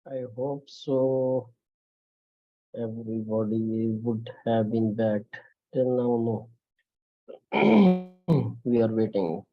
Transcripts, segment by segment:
I hope so. Everybody would have been back till now. No, we are waiting.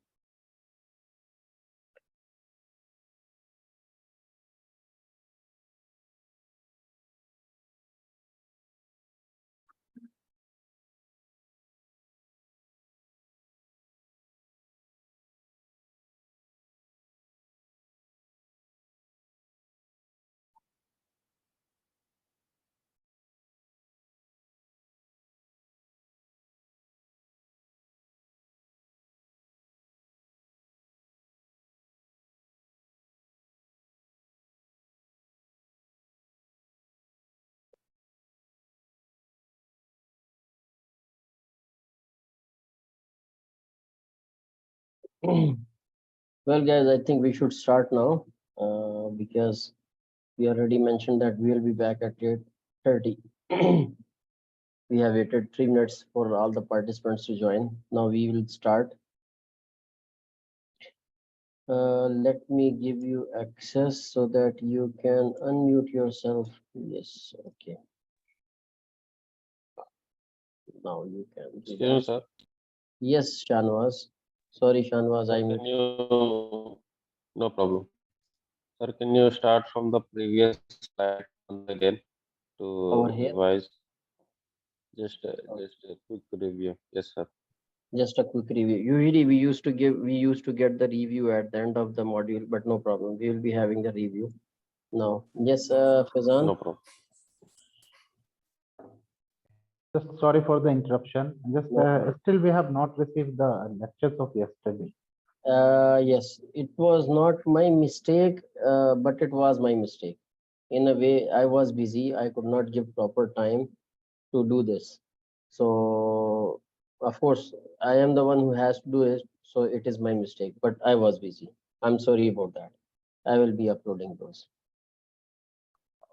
Well, guys, I think we should start now because we already mentioned that we'll be back at 8:30. We have waited 3 minutes for all the participants to join. Now we will start. Let me give you access so that you can unmute yourself. Yes, okay. Now you can do Excuse me, that. sir. Yes, Shanwaz. Sorry, Shanwaz, Sir, I'm can you, no problem. Sir, can you start from the previous slide once again over to here. revise? Just a quick review. Yes, sir. Just a quick review. Usually we used to get the review at the end of the module, but no problem. We will be having the review now. Yes, Fazan. No problem. Just sorry for the interruption. Just No problem. still we have not received the lectures of yesterday. Yes, it was not my mistake, but it was my mistake. In a way, I was busy. I could not give proper time to do this. So, of course, I am the one who has to do it. So it is my mistake, but I was busy. I'm sorry about that. I will be uploading those.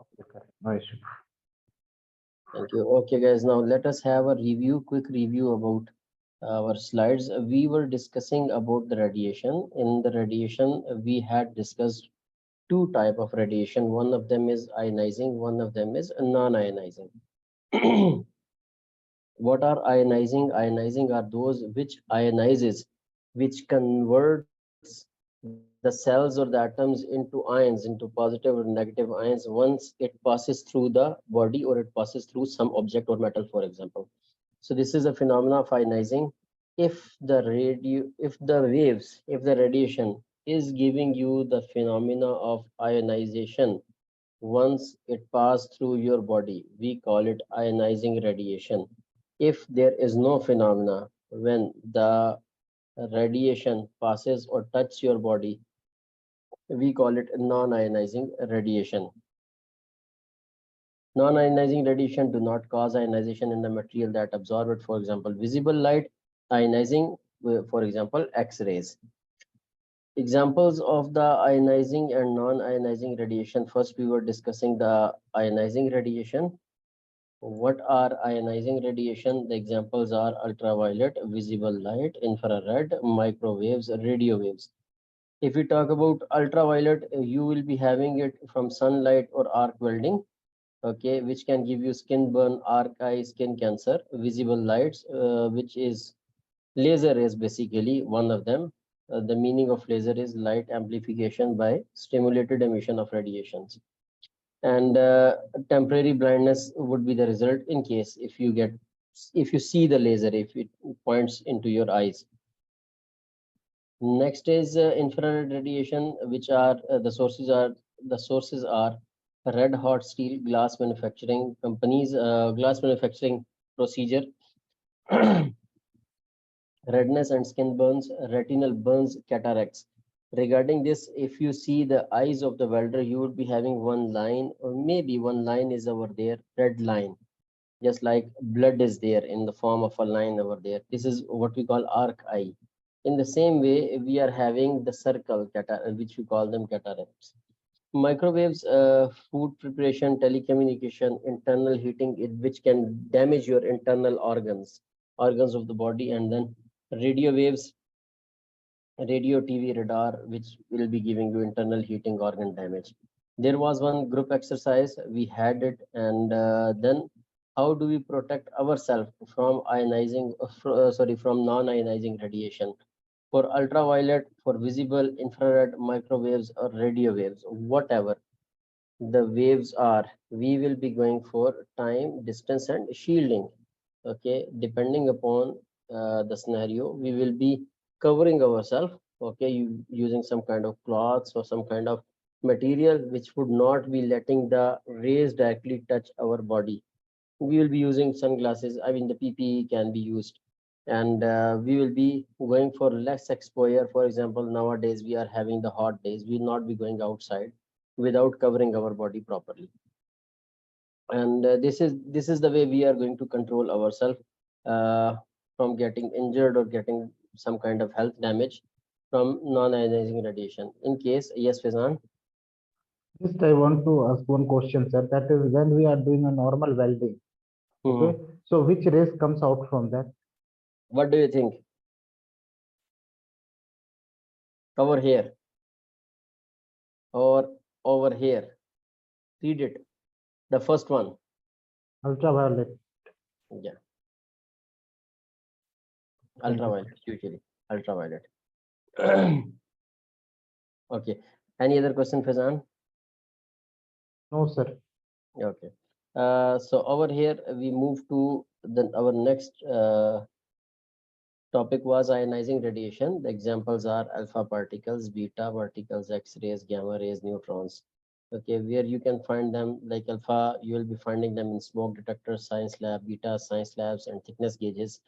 Okay, correct. No issue. Thank you. Okay, guys, now let us have a review, quick review about our slides. We were discussing about the radiation. In the radiation, we had discussed two type of radiation. One of them is ionizing, one of them is non-ionizing. What are ionizing? Ionizing are those which ionizes, which converts the cells or the atoms into ions, into positive or negative ions once it passes through the body or it passes through some object or metal, for example. So this is a phenomena of ionizing. If the radiation, is giving you the phenomena of ionization. Once it passes through your body, we call it ionizing radiation. If there is no phenomena when the radiation passes or touches your body, we call it non-ionizing radiation. Non-ionizing radiation do not cause ionization in the material that absorb it. For example, visible light ionizing, for example, X-rays. Examples of the ionizing and non-ionizing radiation. First, we were discussing the ionizing radiation. What are ionizing radiation? The examples are ultraviolet, visible light, infrared, microwaves, radio waves. If we talk about ultraviolet, you will be having it from sunlight or arc welding, okay, which can give you skin burn, arc eye, skin cancer. Visible lights, which is laser is basically one of them. The meaning of laser is light amplification by stimulated emission of radiations. And temporary blindness would be the result in case if you see the laser, if it points into your eyes. Next is infrared radiation, which are the sources are red hot steel, glass manufacturing companies, glass manufacturing procedure, redness and skin burns, retinal burns, cataracts. Regarding this, if you see the eyes of the welder, you would be having one line, or maybe one line is over there, red line, just like blood is there in the form of a line over there. This is what we call arc eye. In the same way, we are having the circle, which we call them cataracts. Microwaves, food preparation, telecommunication, internal heating, which can damage your internal organs of the body, and then radio waves, radio, TV, radar, which will be giving you internal heating organ damage. There was one group exercise, we had it, and then how do we protect ourselves from from non-ionizing radiation? For ultraviolet, for visible, infrared, microwaves, or radio waves, whatever the waves are, we will be going for time, distance, and shielding. Okay, depending upon the scenario, we will be covering ourselves, okay, using some kind of cloths or some kind of material which would not be letting the rays directly touch our body. We will be using sunglasses, I mean the PPE can be used, and we will be going for less exposure. For example, nowadays we are having the hot days, we will not be going outside without covering our body properly. And this is the way we are going to control ourselves uh, from getting injured or getting some kind of health damage from non-ionizing radiation. In case, yes, Fizan. Just I want to ask one question, sir. That is when we are doing a normal welding. Okay. So which rays comes out from that? What do you think? Over here or over here? Read it. The first one. Ultraviolet. Yeah, Thank you. ultraviolet, usually ultraviolet. Okay. Any other question, Fazan? No, sir. Okay. So over here we move to our next topic was ionizing radiation. The examples are alpha particles, beta particles, X-rays, gamma rays, neutrons. Okay, where you can find them, like alpha, you will be finding them in smoke detectors, science lab, beta, science labs, and thickness gauges.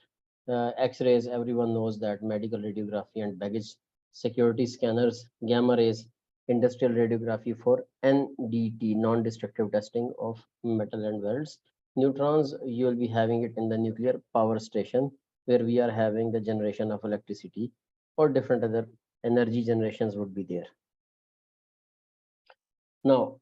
X-rays, everyone knows that medical radiography and baggage security scanners, gamma rays, industrial radiography for NDT, non-destructive testing of metal and welds. Neutrons, you will be having it in the nuclear power station, where we are having the generation of electricity, or different other energy generations would be there. Now,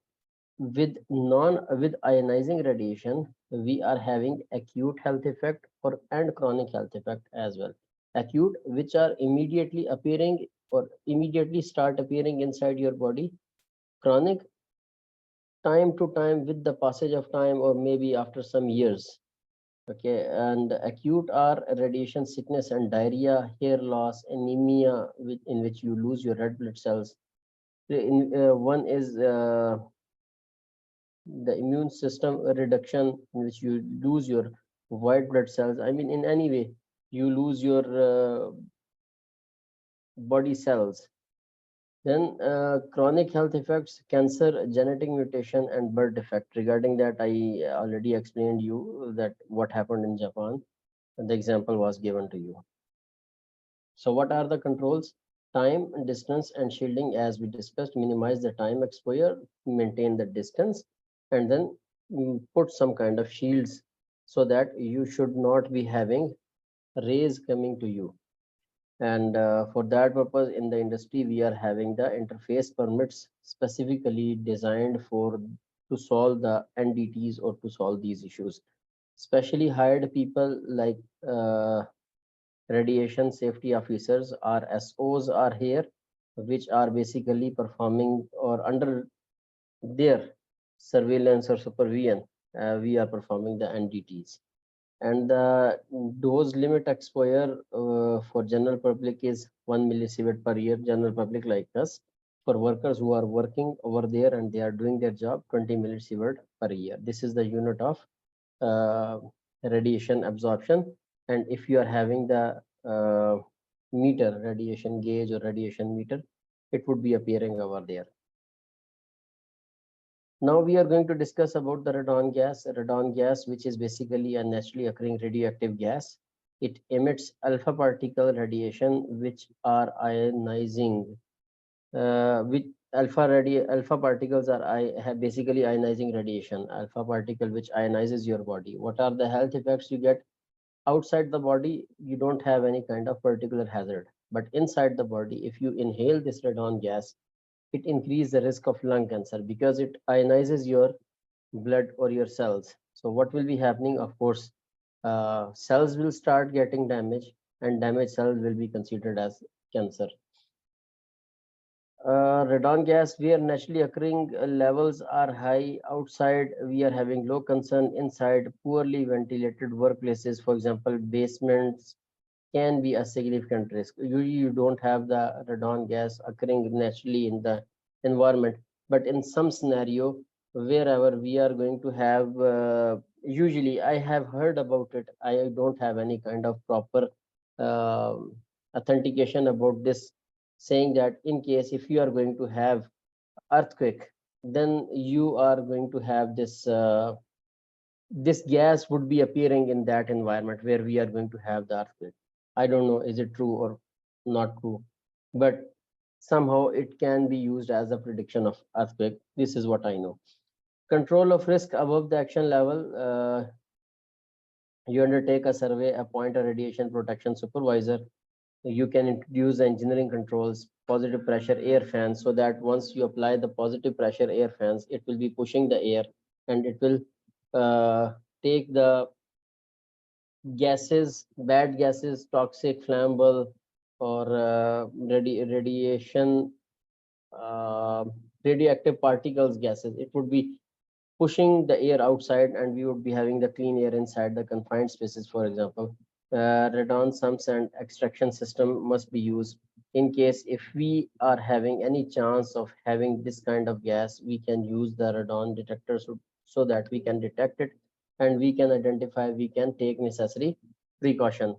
with ionizing radiation, we are having acute health effect or and chronic health effect as well. Acute, which are immediately appearing or immediately start appearing inside your body. Chronic, time to time, with the passage of time, or maybe after some years. Okay, and acute are radiation sickness and diarrhea, hair loss, anemia, in which you lose your red blood cells. One is the immune system reduction, in which you lose your white blood cells. I mean, in any way, you lose your body cells. Then chronic health effects, cancer, genetic mutation, and birth defect. Regarding that, I already explained you that what happened in Japan. And the example was given to you. So what are the controls? Time, distance, and shielding, as we discussed. Minimize the time exposure, maintain the distance, and then put some kind of shields so that you should not be having rays coming to you. And for that purpose, in the industry, we are having the interface permits specifically designed for to solve the NDTs or to solve these issues. Specially hired people like radiation safety officers, RSOs, are here, which are basically performing or under their surveillance or supervision. We are performing the NDTs. And the dose limit exposure for general public is 1 millisievert per year. General public like us, for workers who are working over there and they are doing their job, 20 millisievert per year. This is the unit of uh, radiation absorption. And if you are having the meter, radiation gauge or radiation meter, it would be appearing over there. Now we are going to discuss about the radon gas. Radon gas, which is basically a naturally occurring radioactive gas. It emits alpha particle radiation, which are ionizing. Which alpha particles are have basically ionizing radiation. Alpha particle which ionizes your body. What are the health effects you get? Outside the body, you don't have any kind of particular hazard. But inside the body, if you inhale this radon gas, it increases the risk of lung cancer because it ionizes your blood or your cells. So what will be happening? Of course, cells will start getting damaged, and damaged cells will be considered as cancer. Radon gas, where naturally occurring levels are high. Outside, we are having low concern. Inside, poorly ventilated workplaces, for example, basements, can be a significant risk. You don't have the radon gas occurring naturally in the environment, but in some scenario, wherever we are going to have, usually I have heard about it. I don't have any kind of proper uh, authentication about this, saying that in case if you are going to have earthquake, then you are going to have this gas would be appearing in that environment where we are going to have the earthquake. I don't know, is it true or not true, but somehow it can be used as a prediction of earthquake. This is what I know. Control of risk above the action level. You undertake a survey, appoint a radiation protection supervisor. You can introduce engineering controls, positive pressure air fans, so that once you apply the positive pressure air fans, it will be pushing the air and it will take the gases, bad gases, toxic, flammable, or radiation, uh, radioactive particles, gases. It would be pushing the air outside, and we would be having the clean air inside the confined spaces. For example, radon sumps and extraction system must be used. In case if we are having any chance of having this kind of gas, we can use the radon detectors so that we can detect it and we can identify, we can take necessary precaution.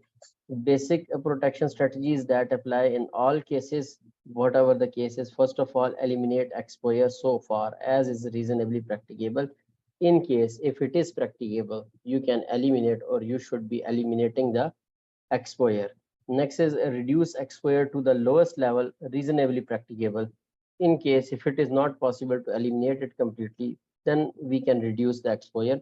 Basic protection strategies that apply in all cases, whatever the case is. First of all, eliminate exposure so far as is reasonably practicable. In case if it is practicable, you can eliminate or you should be eliminating the exposure. Next is reduce exposure to the lowest level reasonably practicable. In case if it is not possible to eliminate it completely, then we can reduce the exposure.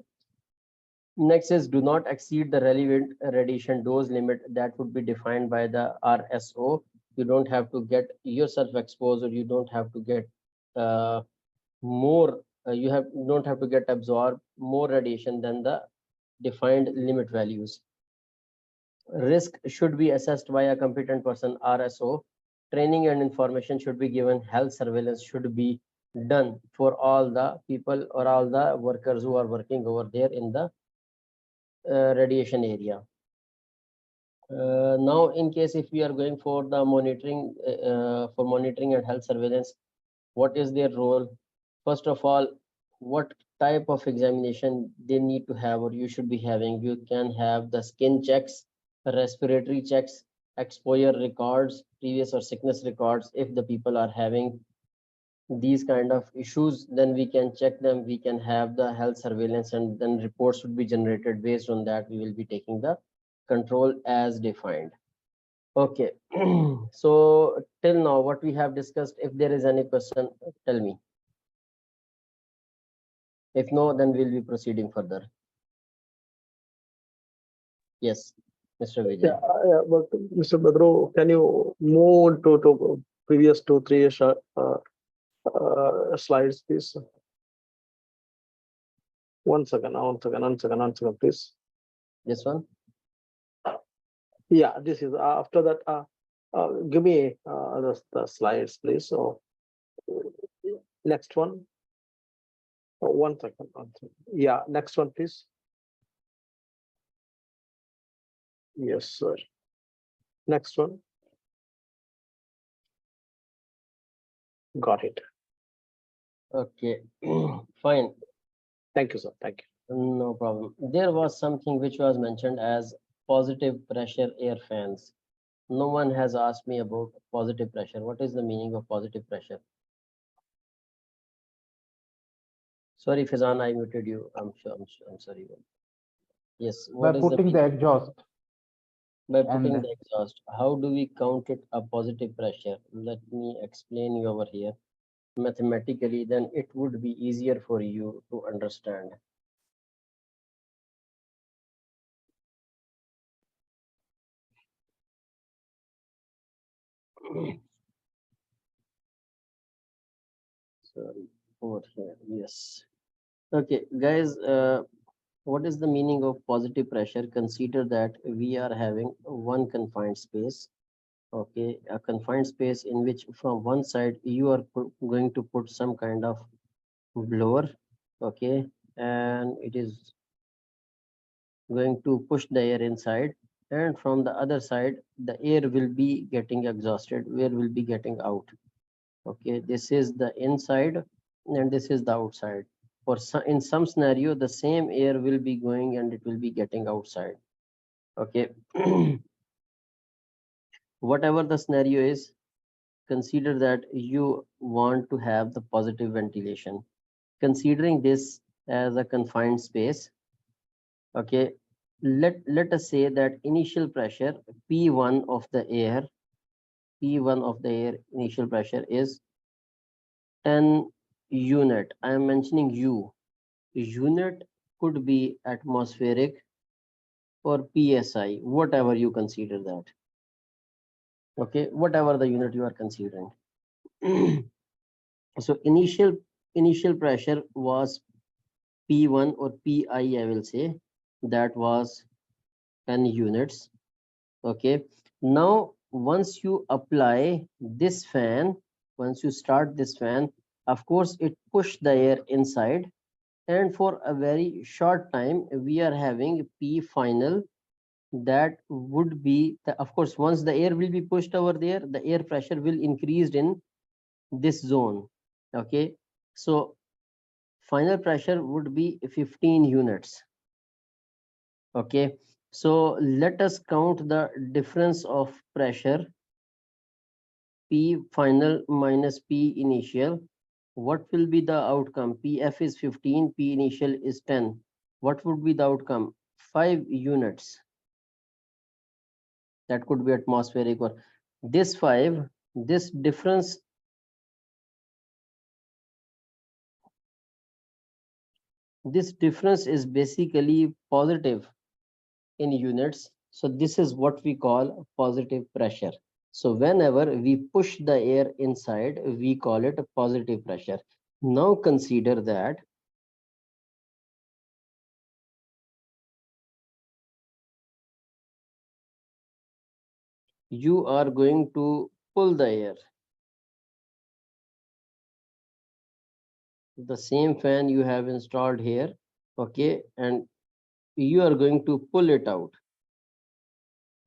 Next is do not exceed the relevant radiation dose limit that would be defined by the RSO. You don't have to get yourself exposed, or you don't have to get uh, more, don't have to get absorbed more radiation than the defined limit values. Risk should be assessed by a competent person, RSO. Training and information should be given. Health surveillance should be done for all the people or all the workers who are working over there in the radiation area. Now, in case if we are going for the monitoring and health surveillance, what is their role? First of all, what type of examination they need to have or you should be having? You can have the skin checks, respiratory checks, exposure records, previous or sickness records. If the people are having these kind of issues, then we can check them, we can have the health surveillance, and then reports would be generated. Based on that, we will be taking the control as defined. Okay. So till now what we have discussed, if there is any question, tell me. If no, then we'll be proceeding further. Yes, Mr. Vijay. Yeah, but Mr. Badru, can you move to previous 2 3 slides, please? One second, please. This one. Yeah, this is after that. Give me the slides, please. So next one. One second. Yeah, next one, please. Yes, sir. Next one. Got it. Okay. Fine. Thank you, sir. Thank you. No problem. There was something which was mentioned as positive pressure air fans. No one has asked me about positive pressure. What is the meaning of positive pressure? Sorry, Fizan, I muted you. I'm sorry. Yes, By what is the putting the meaning? exhaust. By putting And the exhaust. How do we count it a positive pressure? Let me explain you over here mathematically, then it would be easier for you to understand. Sorry, over here. Yes. Okay, guys, what is the meaning of positive pressure? Consider that we are having one confined space. Okay, a confined space in which from one side you are going to put some kind of blower. Okay, and it is going to push the air inside, and from the other side the air will be getting exhausted, air will be getting out. Okay, this is the inside and this is the outside. For some, in some scenario the same air will be going and it will be getting outside. Okay. Whatever the scenario is, consider that you want to have the positive ventilation. Considering this as a confined space, okay, let us say that initial pressure P1 of the air, P1 of the air initial pressure is 10 unit. I am mentioning U. Unit could be atmospheric or PSI, whatever you consider that. Okay, whatever the unit you are considering. So initial pressure was P1 or PI, I will say, that was 10 units. Okay, now once you apply this fan, once you start this fan, of course it push the air inside, and for a very short time we are having P final. That would be the, of course once the air will be pushed over there, the air pressure will increase in this zone. Okay, so final pressure would be 15 units. Okay, so let us count the difference of pressure P final minus P initial. What will be the outcome? PF is 15, P initial is 10. What would be the outcome? 5 units. That could be atmospheric, or this 5, this difference is basically positive in units. So this is what we call positive pressure. So whenever we push the air inside, we call it a positive pressure. Now consider that you are going to pull the air. The same fan you have installed here, okay, and you are going to pull it out.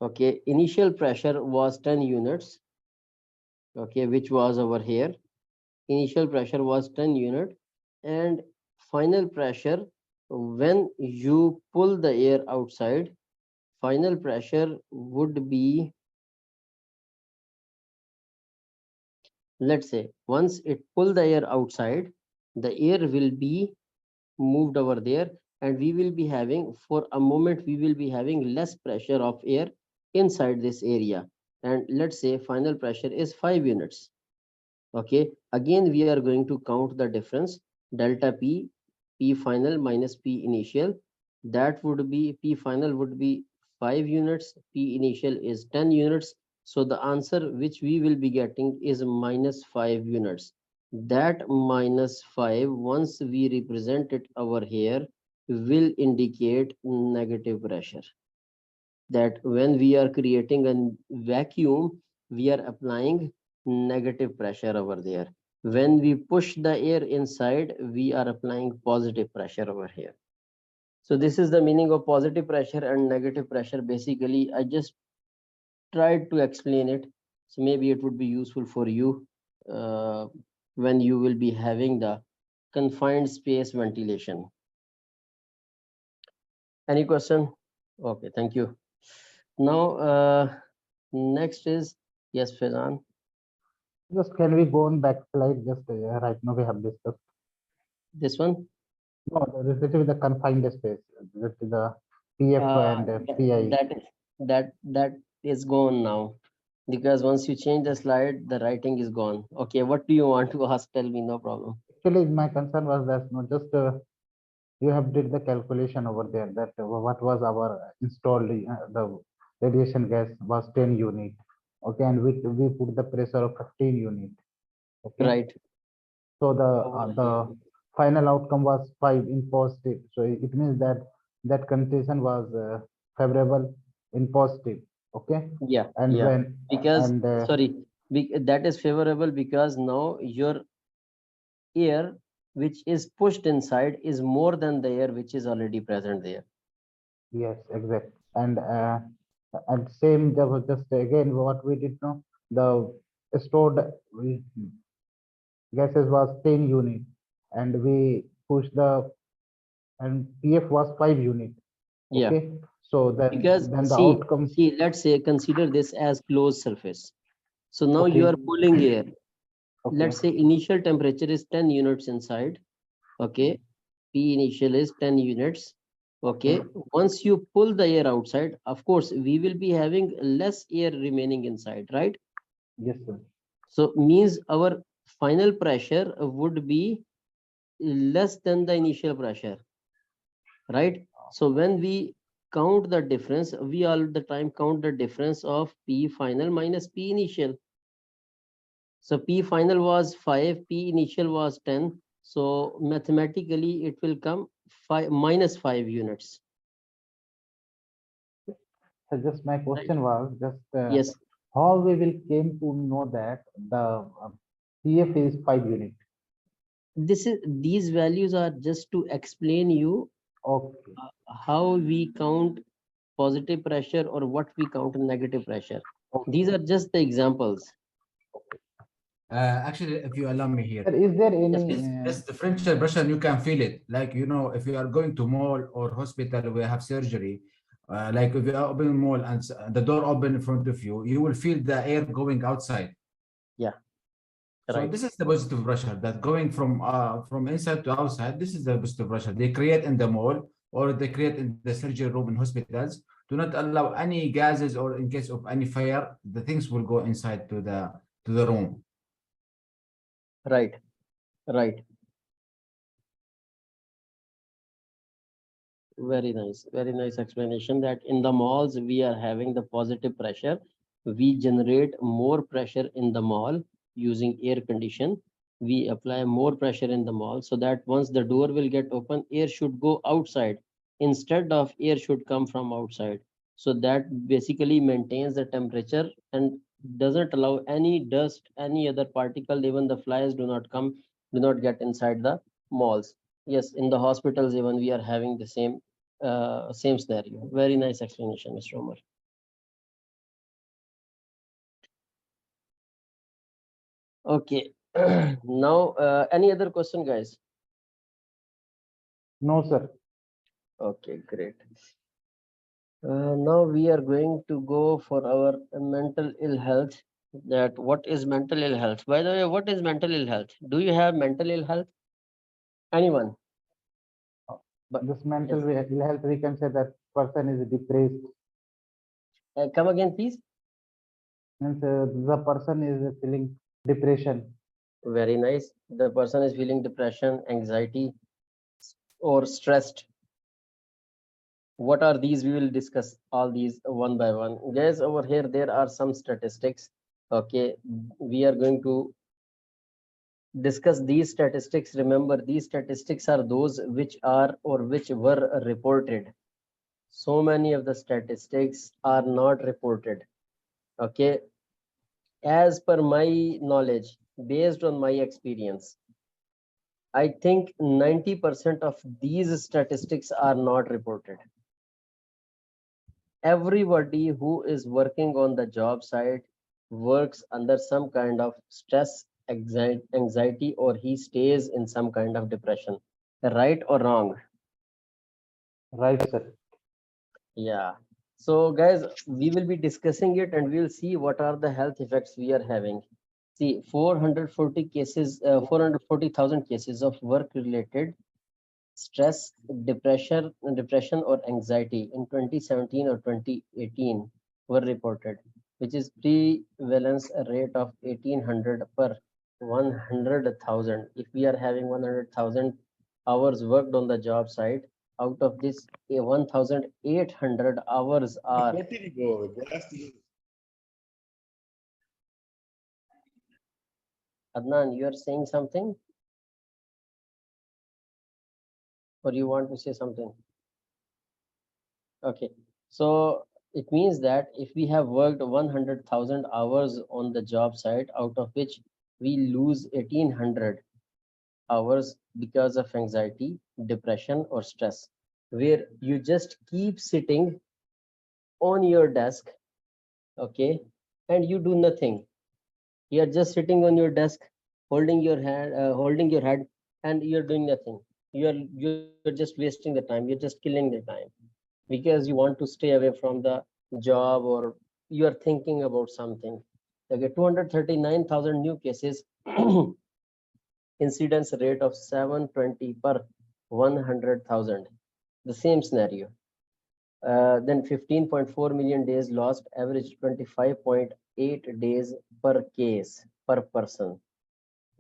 Okay, initial pressure was 10 units, okay, which was over here. Initial pressure was 10 unit, and final pressure when you pull the air outside, final pressure would be let's say once it pull the air outside, the air will be moved over there, and we will be having, for a moment we will be having less pressure of air inside this area, and let's say final pressure is 5 units. Okay, again we are going to count the difference, delta p, p final minus p initial, that would be, p final would be 5 units, p initial is 10 units, so the answer which we will be getting is minus 5 units. That minus 5, once we represent it over here, will indicate negative pressure, that when we are creating a vacuum, we are applying negative pressure over there. When we push the air inside, we are applying positive pressure over here. So this is the meaning of positive pressure and negative pressure. Basically, I just tried to explain it. So maybe it would be useful for you when you will be having the confined space ventilation. Any question? Okay, thank you. Now, next is, yes, Faizan. Just can we go on back slide? Just right now we have discussed. This one. No, related with the confined space, with the PF and PI. That is gone now, because once you change the slide, the writing is gone. Okay, what do you want to ask? Tell me, no problem. Actually, my concern was that not just you have did the calculation over there that what was our installed the radiation gas was 10 unit. Okay, and we put the pressure of 15 unit. Okay, Right. so Over the here. final outcome was 5 in positive. So it means that that condition was favorable in positive. Okay, Yeah, and yeah. when Because, and sorry, that is favorable because now your air which is pushed inside is more than the air which is already present there. yes, exact. And same there was just again what we did know, the stored gases was 10 unit, and we pushed the and PF was 5 unit. Yeah, Okay, so because then the see, outcome. let's say consider this as closed surface. So now you Okay, are pulling air. okay, Let's say initial temperature is 10 units inside. Okay, P initial is 10 units. Okay, once you pull the air outside, of course, we will be having less air remaining inside, right? yes, sir. So means our final pressure would be less than the initial pressure, right? So when we count the difference, we all the time count the difference of P final minus P initial. So P final was 5, P initial was 10. So mathematically it will come 5 minus 5 units. So just my Right. question was just Yes, how we will came to know that the PF is 5 unit. these values are just to explain you Okay, how we count positive pressure or what we count negative pressure. okay. These are just the examples. Actually, if you allow me Sir, here, is there Yes, any please. this differential pressure, you can feel it. Like, you know, if you are going to mall or hospital, we have surgery. Like if you are open mall and the door open in front of you, you will feel the air going outside. Yeah, So right. this is the positive pressure that going from inside to outside. This is the positive pressure they create in the mall or they create in the surgery room in hospitals. Do not allow any gases, or in case of any fire, the things will go inside to the room. Right, right. Very nice explanation that in the malls we are having the positive pressure. We generate more pressure in the mall using air condition. We apply more pressure in the mall so that once the door will get open, air should go outside instead of air should come from outside. So that basically maintains the temperature and doesn't allow any dust, any other particle, even the flies do not get inside the malls. Yes, in the hospitals even we are having the same scenario. Very nice explanation, Mr. Omar. Okay. Now, any other question, guys? no, sir? Okay, great. Now we are going to go for our mental ill health. that what is mental ill health. By the way, what is mental ill health? Do you have mental ill health? Anyone? But This yes. mental ill health, we can say that person is depressed. Come again, please. Means the person is feeling depression. Very nice. The person is feeling depression, anxiety, or stressed. What are these? We will discuss all these one by one. Guys, over here, there are some statistics. Okay, we are going to discuss these statistics. Remember, these statistics are those which are or which were reported. So many of the statistics are not reported. Okay, as per my knowledge, based on my experience, I think 90% of these statistics are not reported. Everybody who is working on the job site works under some kind of stress, anxiety, or he stays in some kind of depression. Right or wrong? Right, sir. Yeah. So, guys, we will be discussing it and we'll see what are the health effects we are having. See, 440 cases, 440,000 cases of work-related stress, depression or anxiety in 2017 or 2018 were reported, which is prevalence rate of 1800 per 100,000. If we are having 100,000 hours worked on the job site, out of this 1,800 hours are Adnan, you are saying something or you want to say something? Okay, so it means that if we have worked 100,000 hours on the job site, out of which we lose 1,800 hours because of anxiety, depression, or stress, where you just keep sitting on your desk, okay, and you do nothing. You are just sitting on your desk, holding your head, and you're doing nothing. You're just wasting the time. You're just killing the time because you want to stay away from the job or you are thinking about something. Okay, 239,000 new cases, incidence rate of 720 per 100,000. The same scenario. Then 15.4 million days lost, average 25.8 days per case per person.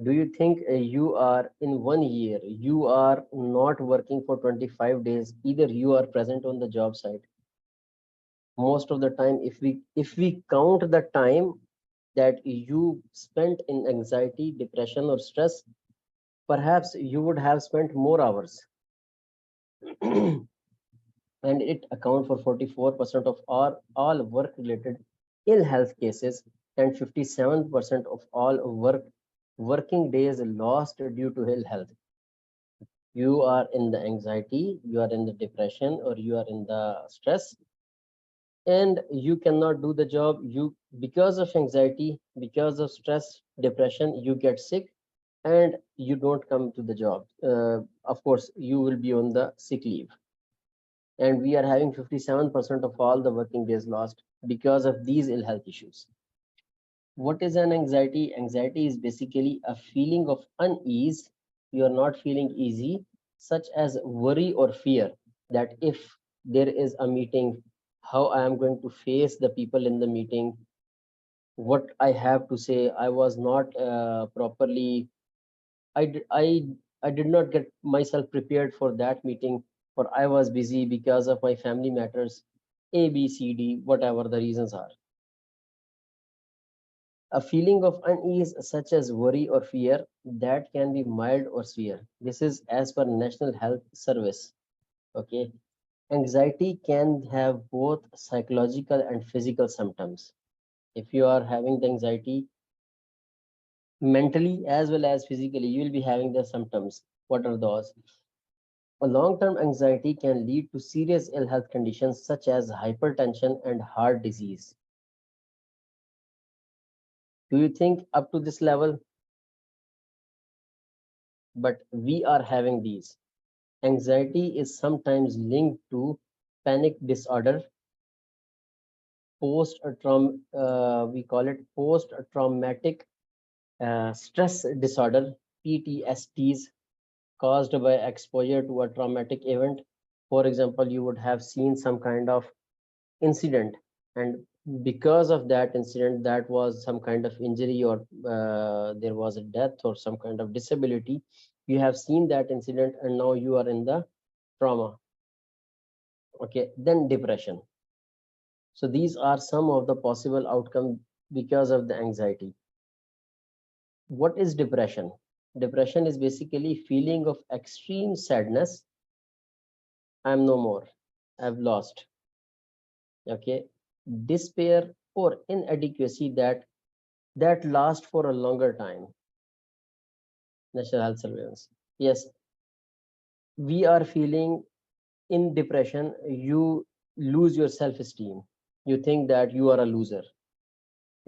Do you think you are in 1 year, you are not working for 25 days, either you are present on the job site? Most of the time, if we count the time that you spent in anxiety, depression, or stress, perhaps you would have spent more hours. And it account for 44% of all work related ill health cases and 57% of all working days lost due to ill health. You are in the anxiety, you are in the depression, or you are in the stress, and you cannot do the job. You, because of anxiety, because of stress, depression, you get sick and you don't come to the job. Of course, you will be on the sick leave. And we are having 57% of all the working days lost because of these ill health issues. What is an anxiety? Anxiety is basically a feeling of unease. You are not feeling easy, such as worry or fear that if there is a meeting, how I am going to face the people in the meeting, what I have to say. I was not properly, I did not get myself prepared for that meeting, or I was busy because of my family matters, A, B, C, D, whatever the reasons are. A feeling of unease such as worry or fear that can be mild or severe. This is as per National Health Service. Okay. Anxiety can have both psychological and physical symptoms. If you are having the anxiety mentally as well as physically, you will be having the symptoms. What are those? A long-term anxiety can lead to serious ill health conditions such as hypertension and heart disease. Do you think up to this level? But we are having these. Anxiety is sometimes linked to panic disorder, we call it post-traumatic stress disorder, PTSDs, caused by exposure to a traumatic event. For example, you would have seen some kind of incident, and because of that incident, that was some kind of injury, or there was a death or some kind of disability. You have seen that incident and now you are in the trauma. Okay, then depression. So these are some of the possible outcomes because of the anxiety. What is depression? Depression is basically feeling of extreme sadness. I'm no more, I've lost. Okay, despair or inadequacy that lasts for a longer time. National health surveillance. Yes, we are feeling in depression, you lose your self-esteem. You think that you are a loser.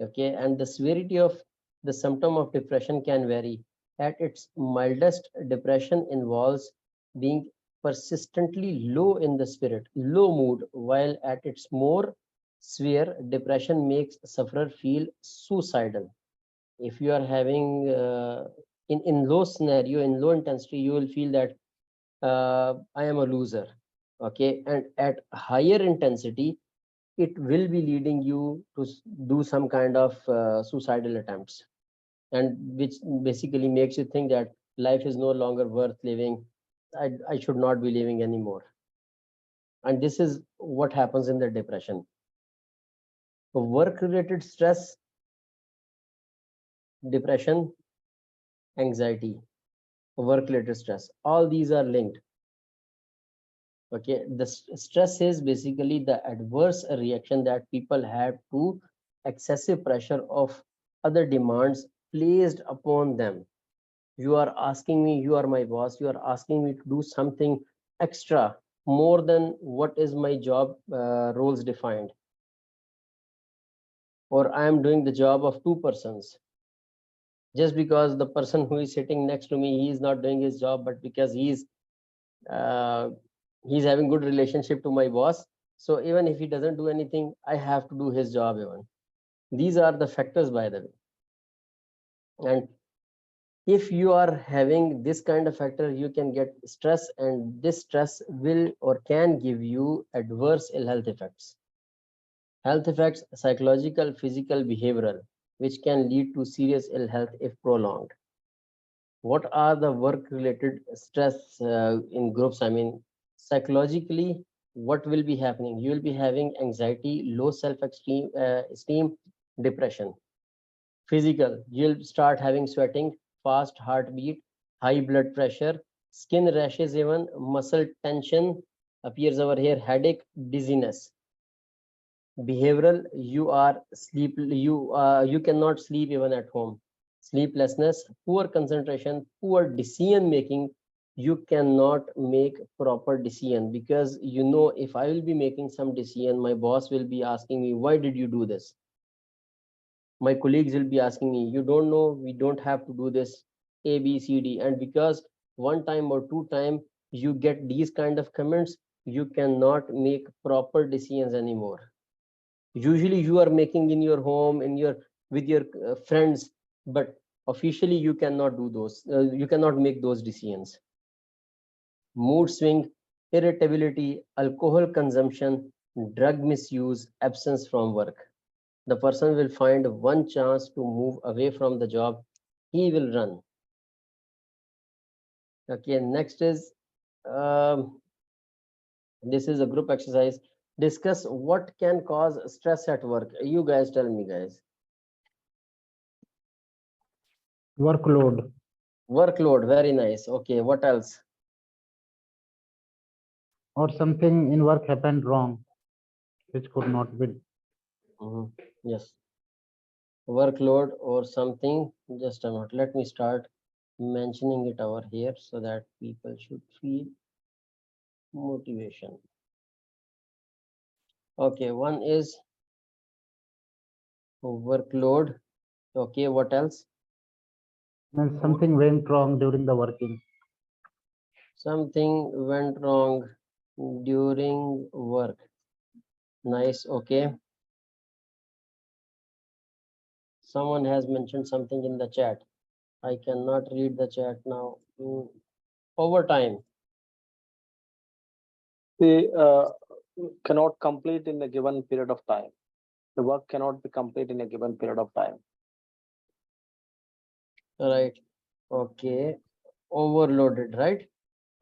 Okay, and the severity of the symptom of depression can vary. At its mildest, depression involves being persistently low in the spirit, low mood, while at its more severe, depression makes sufferer feel suicidal. If you are having in low scenario, in low intensity, you will feel that I am a loser. Okay, and at higher intensity, it will be leading you to do some kind of suicidal attempts, and which basically makes you think that life is no longer worth living. I should not be living anymore. And this is what happens in the depression. Work related stress, depression, anxiety, work related stress, all these are linked. Okay, the stress is basically the adverse reaction that people have to excessive pressure of other demands placed upon them. You are asking me, you are my boss, you are asking me to do something extra, more than what is my job roles defined, or I am doing the job of two persons. Just because the person who is sitting next to me, he is not doing his job, but because uh, he's having good relationship to my boss, so even if he doesn't do anything, I have to do his job even. These are the factors, by the way. And if you are having this kind of factor, you can get stress, and this stress will or can give you adverse ill health effects. Health effects: psychological, physical, behavioral, which can lead to serious ill health if prolonged. What are the work related stress in groups? I mean, psychologically, what will be happening? You will be having anxiety, low esteem, depression. Physical, you'll start having sweating, fast heartbeat, high blood pressure, skin rashes, even muscle tension appears over here, headache, dizziness. Behavioral, you cannot sleep even at home. Sleeplessness, poor concentration, poor decision making. You cannot make proper decision, because you know, if I will be making some decision, my boss will be asking me, why did you do this? My colleagues will be asking me, you don't know, we don't have to do this, A, B, C, D. And because one time or two time you get these kind of comments, you cannot make proper decisions anymore. Usually you are making in your home, in your with your friends, but officially you cannot do those, you cannot make those decisions. Mood swing, irritability, alcohol consumption, drug misuse, absence from work. The person will find one chance to move away from the job, he will run. Okay, next is this is a group exercise. Discuss what can cause stress at work. You guys tell me, guys. Workload Workload, very nice. Okay, what else? or something in work happened wrong, which could not be. Yes, workload or something. Just a minute, let me start mentioning it over here so that people should feel motivation. Okay, one is workload. Okay, what else? Means something went wrong during the working. Something went wrong during work. Nice. Okay, Someone has mentioned something in the chat. I cannot read the chat now. Overtime. They cannot complete in a given period of time. The work cannot be complete in a given period of time. Right. Okay. Overloaded, right?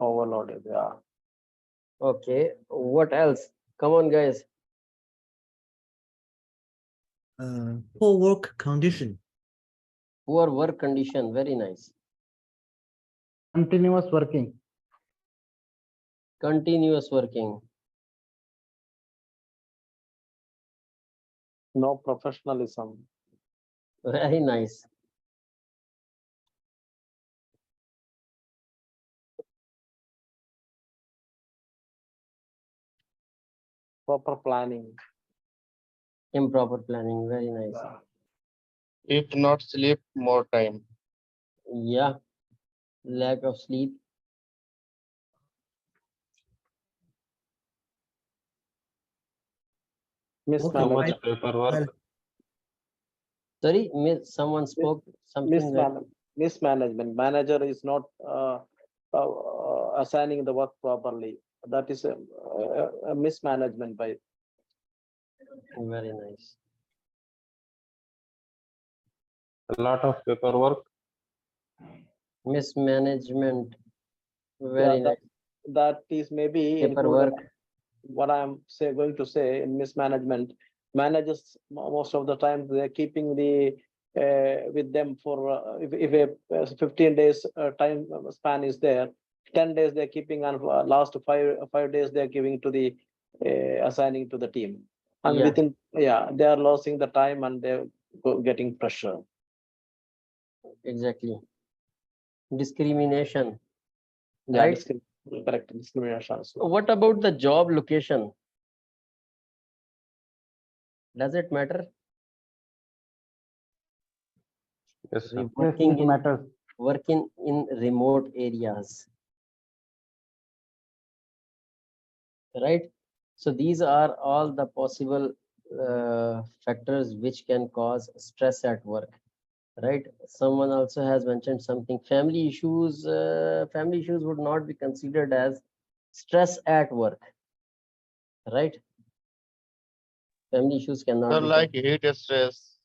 Overloaded, yeah. Okay. What else? Come on, guys. Poor work condition. Poor work condition. Very nice. Continuous working. Continuous working. No professionalism. Very nice. Proper planning. Improper planning. Very nice. If not sleep, more time. Yeah. Lack of sleep. Too Mismanagement. much paperwork. Sorry, someone spoke something that Mismanagement. Manager is not assigning the work properly. That is a mismanagement by. very nice. A lot of paperwork. Mismanagement. Yeah, Very nice. that is maybe included. Paperwork. What I'm going to say in mismanagement, managers most of the time they're keeping the with them for if a 15 days time span is there, 10 days they're keeping, and last 5 days they're giving to the assigning to the team, and Yeah. within they are losing the time and they're getting pressure. Exactly. Discrimination. Yeah, Right. correct, discrimination. What about the job location? Does it matter? Yes, sir. Yes, Working it in matters. remote areas. Right. So these are all the possible factors which can cause stress at work. Right. Someone also has mentioned something. Family issues. Family issues would not be considered as stress at work. Right. Family issues cannot So be like heat stress.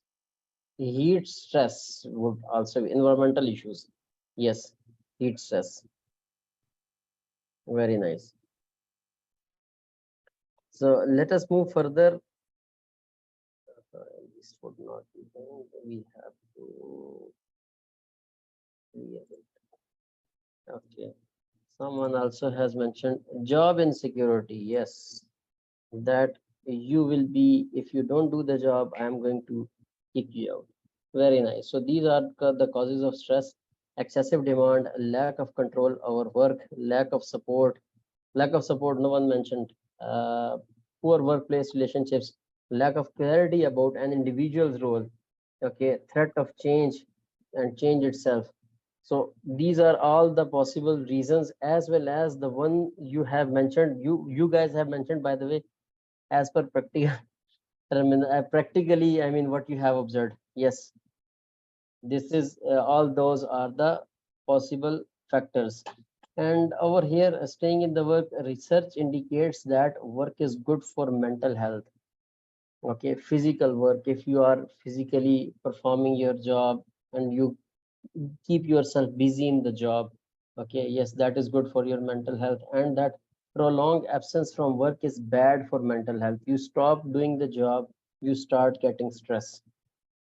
heat stress would also be environmental issues. Yes, heat stress. Very nice. So let us move further. This would not be done. We have to clear it. Okay. Someone also has mentioned job insecurity. Yes, that you will be, if you don't do the job, I am going to kick you out. Very nice. So these are the causes of stress: excessive demand, lack of control over work, lack of support. Lack of support, no one mentioned. Poor workplace relationships, lack of clarity about an individual's role. Okay, threat of change and change itself. So these are all the possible reasons, as well as the one you have mentioned. You guys have mentioned, by the way, as per practical. Practically, I mean, what you have observed. Yes, this is all those are the possible factors. And over here, staying in the work, research indicates that work is good for mental health. Okay, physical work, if you are physically performing your job and you keep yourself busy in the job, okay, yes, that is good for your mental health. And that prolonged absence from work is bad for mental health. You stop doing the job, you start getting stress.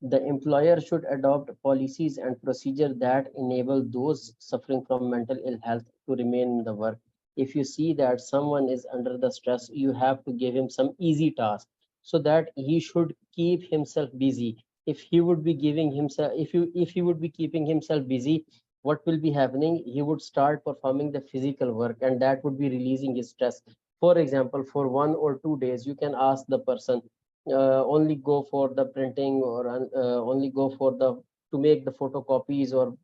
The employer should adopt policies and procedures that enable those suffering from mental ill health to remain in the work. If you see that someone is under the stress, you have to give him some easy task so that he should keep himself busy. If he would be giving himself, if he would be keeping himself busy, what will be happening? He would start performing the physical work, and that would be releasing his stress. For example, for 1 or 2 days, you can ask the person, only go for the printing, or only go for the to make the photocopies or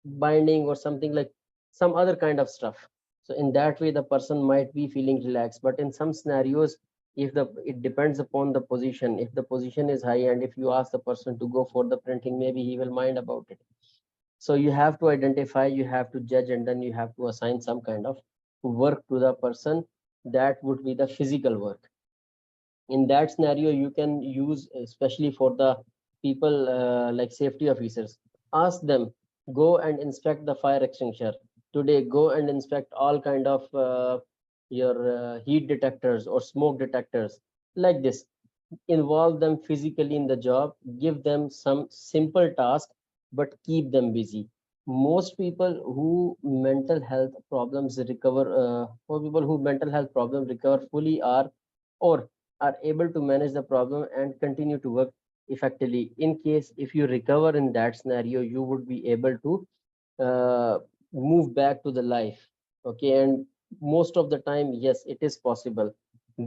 binding or something, like some other kind of stuff. So in that way the person might be feeling relaxed. But in some scenarios, If it depends upon the position. If the position is high and if you ask the person to go for the printing, maybe he will mind about it. So you have to identify, you have to judge, and then you have to assign some kind of work to the person. That would be the physical work. In that scenario, you can use, especially for the people like safety officers, ask them, go and inspect the fire extinguisher today, go and inspect all kind of your heat detectors or smoke detectors, like this. Involve them physically in the job, give them some simple task, but keep them busy. Most people who mental health problems recover, or people who mental health problems recover fully are, or are able to manage the problem and continue to work effectively. In case if you recover in that scenario, you would be able to uh, move back to the life. Okay, and most of the time, yes, it is possible.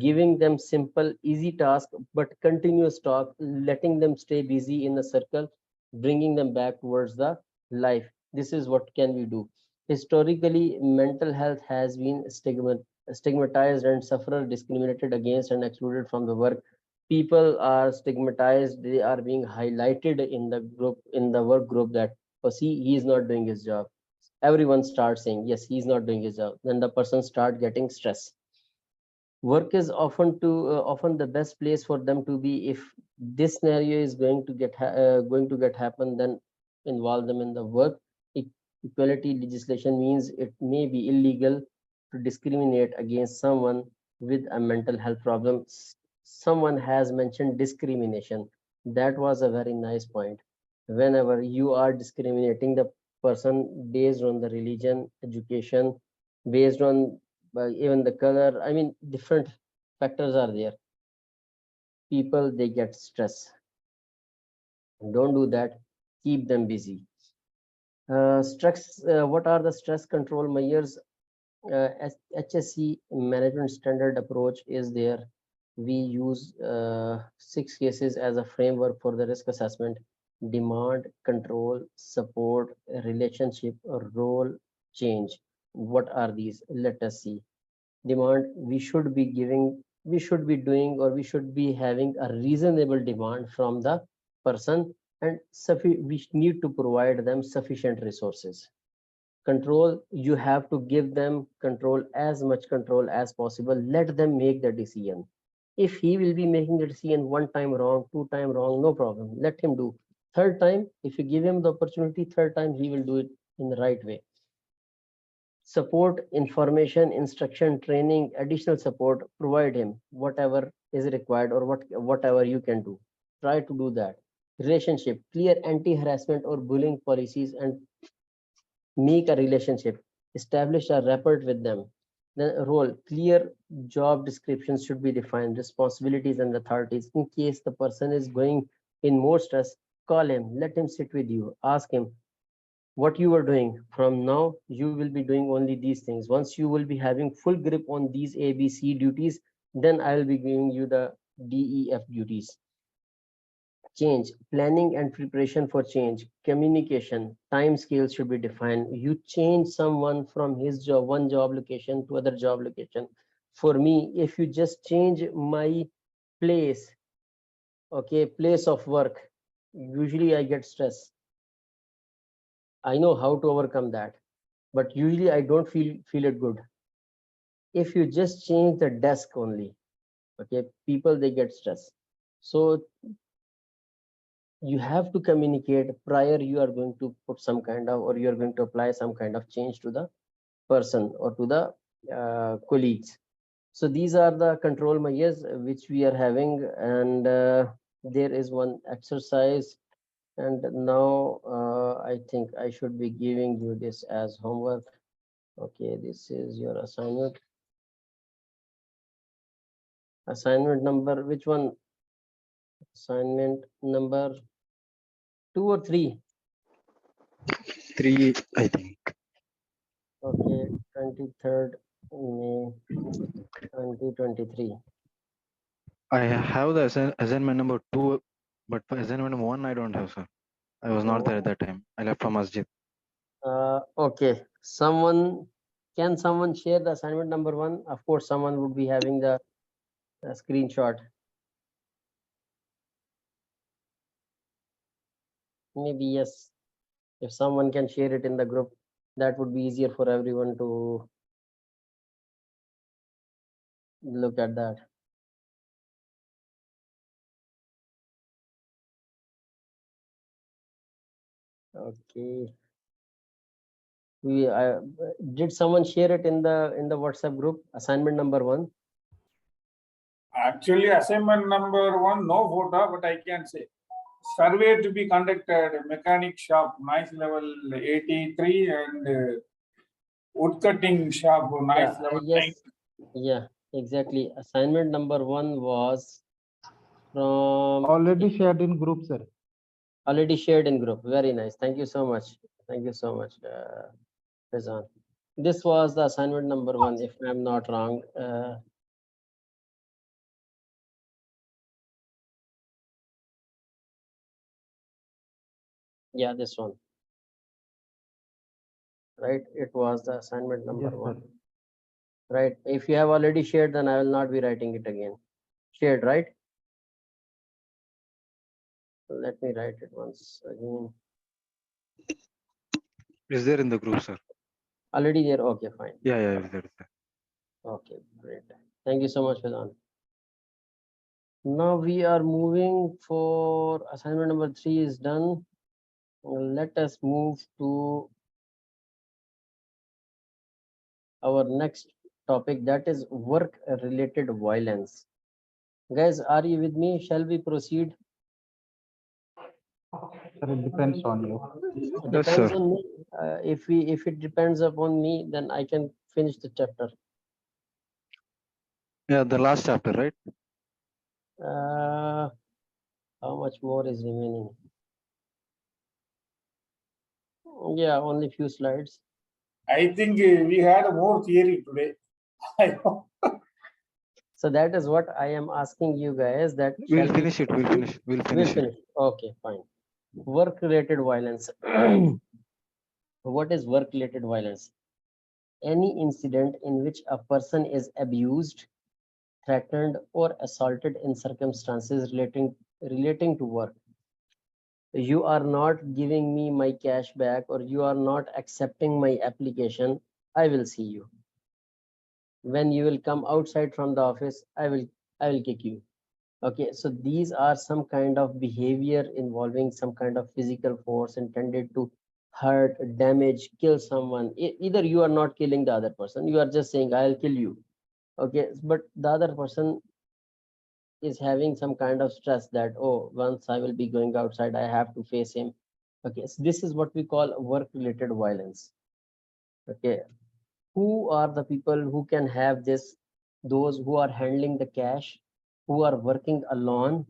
Giving them simple easy task but continuous talk, letting them stay busy in a circle, bringing them back towards the life. This is what can we do. Historically, mental health has been stigmatized and sufferer discriminated against and excluded from the work. People are stigmatized, they are being highlighted in the group, in the work group, that, oh, see, he is not doing his job. Everyone starts saying, yes, he's not doing his job. Then the person start getting stress. Work is often the best place for them to be. If this scenario is going to get happen, then involve them in the work. Equality legislation means it may be illegal to discriminate against someone with a mental health problem. Someone has mentioned discrimination. That was a very nice point. Whenever you are discriminating the person based on the religion, education, based on even the color, I mean, different factors are there, people they get stress. Don't do that. Keep them busy. Stress, what are the stress control measures? HSC management standard approach is there. We use 6 cases as a framework for the risk assessment: demand, control, support, relationship, role, change. What are these? Let us see. Demand, we should be doing, or we should be having a reasonable demand from the person, and we need to provide them sufficient resources. Control, you have to give them control, as much control as possible. Let them make the decision. If he will be making the decision one time wrong, two time wrong, no problem, let him do. Third time, if you give him the opportunity, third time he will do it in the right way. Support, information, instruction, training, additional support, provide him whatever is required, or whatever you can do, try to do that. Relationship, clear anti-harassment or bullying policies and make a relationship, establish a rapport with them. Then role, clear job descriptions should be defined, responsibilities and authorities. In case the person is going in more stress, call him, let him sit with you, ask him what you are doing. From now, you will be doing only these things. Once you will be having full grip on these ABC duties, then I will be giving you the DEF duties. Change, planning and preparation for change, communication, time scales should be defined. You change someone from his job, one job location to other job location. For me, if you just change my place, okay, place of work, usually I get stress. I know how to overcome that, but usually I don't feel it good. If you just change the desk only, okay, people they get stress. So you have to communicate prior, you are going to put some kind of, or you are going to apply some kind of change to the person or to the colleagues. So these are the control measures which we are having, and there is one exercise, and now I think I should be giving you this as homework. Okay, this is your assignment. Assignment number, which one? Assignment number 2 or 3? 3, I think. Okay, 23rd May 2023. I have the assignment number 2, but for assignment number 1, I don't have, sir. I was not there at that time. I left from masjid. Okay, can someone share the assignment number 1? Of course, someone would be having the a screenshot. Maybe yes. If someone can share it in the group, that would be easier for everyone to look at that. Okay. Did someone share it in the WhatsApp group? Assignment number 1. Actually, assignment number 1, no photo, but I can say survey to be conducted, mechanic shop, noise level 83, and wood cutting shop, noise level 9. Yes. Yeah, exactly. Assignment number 1 was from Already shared in group, sir. already shared in group. Very nice. Thank you so much. Thank you so much, Rizwan. This was the assignment number 1, if I'm not wrong. Yeah, this one. Right? It was the assignment number Yes, 1. sir. Right? If you have already shared, then I will not be writing it again. Shared, right? Let me write it once again. Is there in the group, sir? Already there. Okay, fine. Yeah, is there. Okay, great. Thank you so much, Vedant. Now we are moving for assignment number 3 is done. Let us move to our next topic, that is work related violence. Guys, are you with me? Shall we proceed? Sir, it depends on you. It Yes, depends sir. on me. If it depends upon me, then I can finish the chapter. Yeah, the last chapter, right? How much more is remaining? Yeah, only few slides. I think we had more theory today. I hope. So that is what I am asking you guys, that We'll shall we finish it. We'll proceed? finish. We'll We'll finish it. finish. Okay, fine. Work related violence. What is work related violence? Any incident in which a person is abused, threatened, or assaulted in circumstances relating to work. You are not giving me my cash back, or you are not accepting my application, I will see you. When you will come outside from the office, I will kick you. Okay, so these are some kind of behavior involving some kind of physical force intended to hurt, damage, kill someone. Either you are not killing the other person, you are just saying I'll kill you. Okay, but the other person is having some kind of stress that, oh, once I will be going outside, I have to face him. Okay, so this is what we call work related violence. Okay, who are the people who can have this? Those who are handling the cash, who are working alone,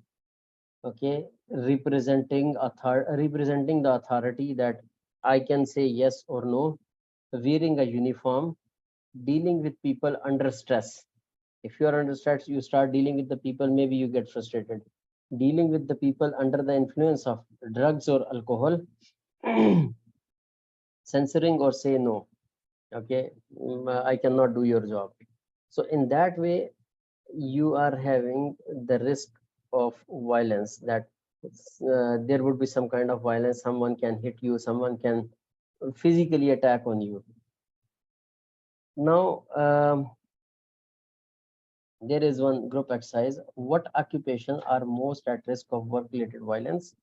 okay, representing the authority, that I can say yes or no, wearing a uniform, dealing with people under stress. If you are under stress, you start dealing with the people, maybe you get frustrated. Dealing with the people under the influence of drugs or alcohol, censoring or say no. Okay, I cannot do your job. So in that way, you are having the risk of violence, that there would be some kind of violence. Someone can hit you, someone can physically attack on you. Now, there is one group exercise. What occupations are most at risk of work-related violence?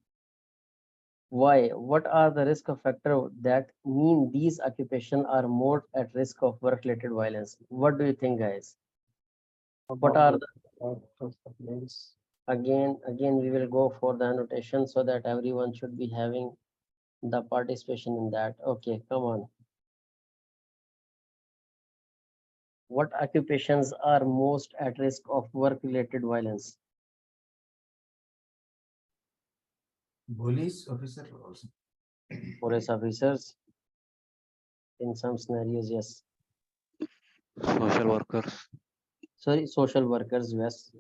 Why? What are the risk of factors that mean these occupations are more at risk of work-related violence? What do you think, guys? What are again, we will go for the annotation so that everyone should be having the participation in that. Okay, come on. What occupations are most at risk of work-related violence? Police officer also. Police officers. In some scenarios, yes. Social workers. Sorry, social workers, yes.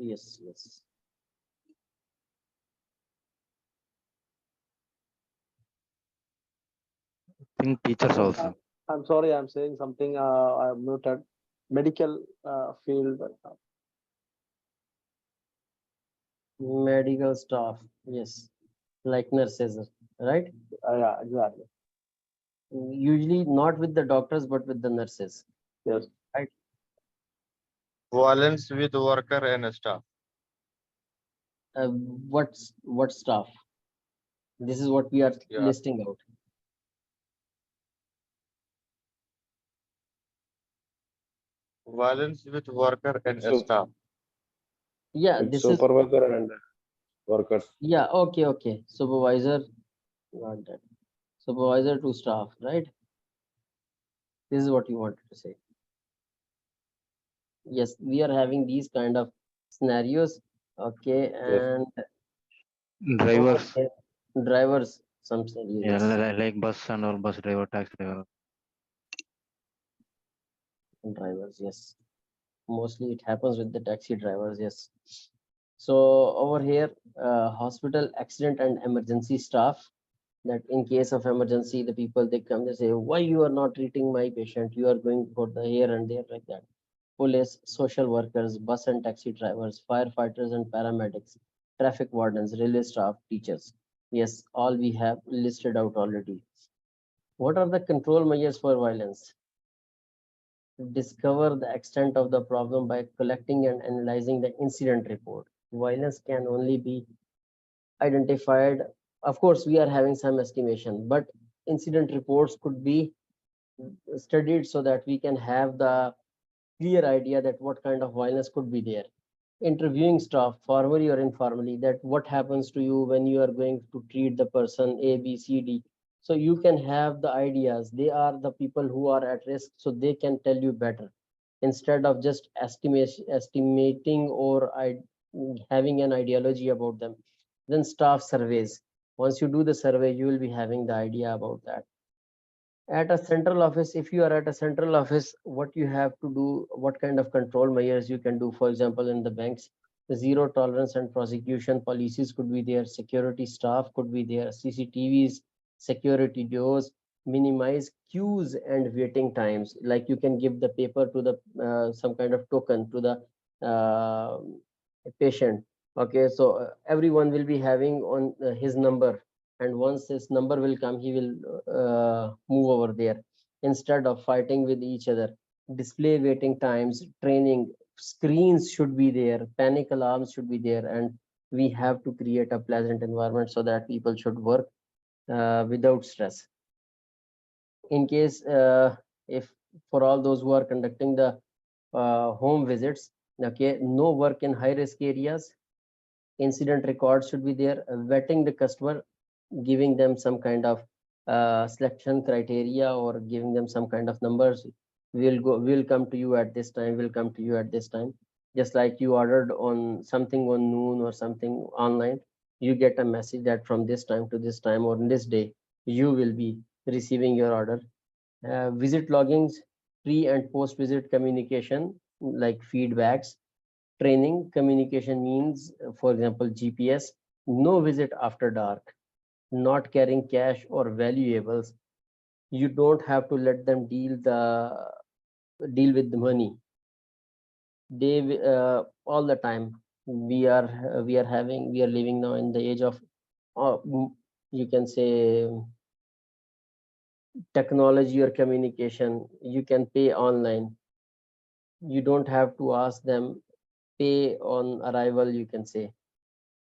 I think teachers also. I'm sorry, I'm saying something. I'm muted. Medical field. Medical staff, yes, like nurses, right? Yeah, exactly. Usually not with the doctors, but with the nurses, Yes. right? Violence with worker and staff. What staff? This is what we are Yeah. listing out. Violence with worker and So staff. Yeah, with this is, supervisor and workers. yeah, okay. Supervisor, got that. Supervisor to staff, right? This is what you wanted to say. Yes, we are having these kind of scenarios. Okay, Yes. and over Drivers, here, drivers, some scenarios, yeah, yes. like bus and all, bus driver, taxi driver. Drivers, yes. Mostly it happens with the taxi drivers, yes. So over here, hospital accident and emergency staff, that in case of emergency, the people they come, they say, why you are not treating my patient? You are going for the here and there like that. Police, social workers, bus and taxi drivers, firefighters and paramedics, traffic wardens, railway staff, teachers. Yes, all we have listed out already. What are the control measures for violence? Discover the extent of the problem by collecting and analyzing the incident report. Violence can only be identified. Of course, we are having some estimation, but incident reports could be studied so that we can have the clear idea that what kind of violence could be there. Interviewing staff, formally or informally, that what happens to you when you are going to treat the person A, B, C, D. So you can have the ideas. They are the people who are at risk, so they can tell you better instead of just estimating or having an ideology about them. Then staff surveys. Once you do the survey, you will be having the idea about that. At a central office, if you are at a central office, what you have to do, what kind of control measures you can do, for example, in the banks, the zero tolerance and prosecution policies could be there, security staff could be there, CCTVs, security doors, minimize queues and waiting times. Like you can give the paper to the some kind of token to the patient. Okay, so everyone will be having on his number, and once his number will come, he will move over there instead of fighting with each other. Display waiting times, training, screens should be there, panic alarms should be there, and we have to create a pleasant environment so that people should work without stress. In case if for all those who are conducting the home visits, okay, no work in high risk areas, incident records should be there, vetting the customer, giving them some kind of selection criteria or giving them some kind of numbers. We'll come to you at this time, we'll come to you at this time. Just like you ordered on something on noon or something online, you get a message that from this time to this time or in this day you will be receiving your order. Visit loggings, pre and post visit communication, like feedbacks. Training communication means, for example, GPS, no visit after dark, not carrying cash or valuables. You don't have to let them deal with the money. They all the time. We are living now in the age of uh, you can say technology or communication. You can pay online. You don't have to ask them. Pay on arrival, you can say.